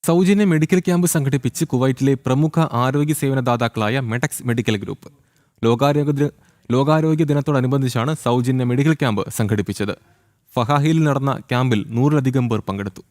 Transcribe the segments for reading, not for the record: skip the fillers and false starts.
സൗജന്യ medical camp സംഘടിപ്പിച്ച് കുവൈറ്റിലെ പ്രമുഖ ആരോഗ്യ സേവനദാതാക്കളായ മെഡെക്സ് മെഡിക്കൽ ഗ്രൂപ്പ്. ലോകാരോഗ്യ ദിനത്തോടനുബന്ധിച്ചാണ് സൗജന്യ മെഡിക്കൽ ക്യാമ്പ് സംഘടിപ്പിച്ചത്. ഫഹാഹിയിൽ നടന്ന ക്യാമ്പിൽ 100-ലധികം പേർ പങ്കെടുത്തു.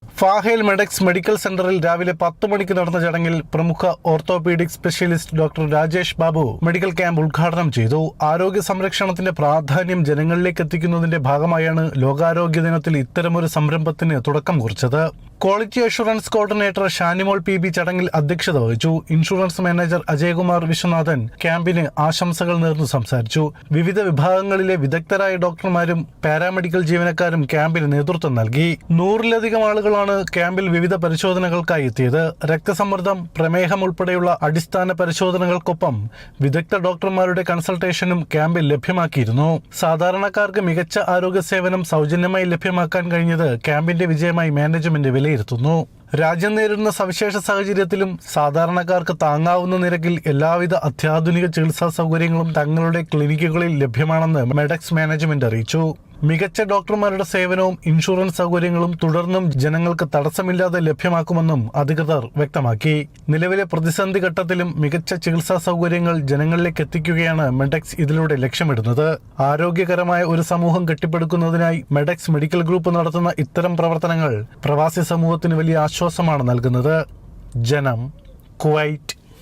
ഫാഹേൽ മെഡെക്സ് മെഡിക്കൽ സെന്ററിൽ രാവിലെ 10 മണിക്ക് നടന്ന ചടങ്ങിൽ പ്രമുഖ orthopaedic specialist doctor Rajesh Babu medical camp ഉദ്ഘാടനം ചെയ്തു. ആരോഗ്യ സംരക്ഷണത്തിന്റെ പ്രാധാന്യം ജനങ്ങളിലേക്ക് എത്തിക്കുന്നതിന്റെ ഭാഗമായാണ് ലോകാരോഗ്യ ദിനത്തിൽ ഇത്തരമൊരു സംരംഭത്തിന് തുടക്കം കുറിച്ചത്. Quality assurance coordinator Shanimol PB ചടങ്ങിൽ അധ്യക്ഷത വഹിച്ചു. ഇൻഷുറൻസ് മാനേജർ അജയ്കുമാർ വിശ്വനാഥൻ ക്യാമ്പിന് ആശംസകൾ നേർന്നു സംസാരിച്ചു. വിവിധ വിഭാഗങ്ങളിലെ വിദഗ്ധരായ ഡോക്ടർമാരും പാരാമെഡിക്കൽ ജീവനക്കാരും ക്യാമ്പിന് നേതൃത്വം നൽകി. 100-ലധികം ആളുകളാണ് ക്യാമ്പിൽ വിവിധ പരിശോധനകൾക്കായി എത്തിയത്. രക്തസമ്മർദ്ദം, പ്രമേഹം ഉൾപ്പെടെയുള്ള അടിസ്ഥാന പരിശോധനകൾക്കൊപ്പം വിദഗ്ധ ഡോക്ടർമാരുടെ കൺസൾട്ടേഷനും ക്യാമ്പിൽ ലഭ്യമാക്കിയിരുന്നു. സാധാരണക്കാർക്ക് മികച്ച ആരോഗ്യ സേവനം സൗജന്യമായി ലഭ്യമാക്കാൻ കഴിഞ്ഞത് ക്യാമ്പിന്റെ വിജയമായി മാനേജ്മെന്റ് വിലയിരുത്തുന്നു. രാജ്യം നേരിടുന്ന സവിശേഷ സാഹചര്യത്തിലും സാധാരണക്കാർക്ക് താങ്ങാവുന്ന നിരക്കിൽ എല്ലാവിധ അത്യാധുനിക ചികിത്സാ സൗകര്യങ്ങളും തങ്ങളുടെ ക്ലിനിക്കുകളിൽ ലഭ്യമാണെന്ന് മെഡെക്സ് മാനേജ്മെന്റ് അറിയിച്ചു. മികച്ച ഡോക്ടർമാരുടെ സേവനവും ഇൻഷുറൻസ് സൗകര്യങ്ങളും തുടർന്നും ജനങ്ങൾക്ക് തടസ്സമില്ലാതെ ലഭ്യമാക്കുമെന്നും അധികൃതർ വ്യക്തമാക്കി. നിലവിലെ പ്രതിസന്ധി ഘട്ടത്തിലും മികച്ച ചികിത്സാ സൗകര്യങ്ങൾ ജനങ്ങളിലേക്ക് എത്തിക്കുകയാണ് മെഡെക്സ് ഇതിലൂടെ ലക്ഷ്യമിടുന്നത്. ആരോഗ്യകരമായ ഒരു സമൂഹം കെട്ടിപ്പടുക്കുന്നതിനായി മെഡെക്സ് മെഡിക്കൽ ഗ്രൂപ്പ് നടത്തുന്ന ഇത്തരം പ്രവർത്തനങ്ങൾ പ്രവാസി സമൂഹത്തിന് വലിയ ആശ്വാസമാണ് നൽകുന്നത്. ജനം, കുവൈറ്റ്.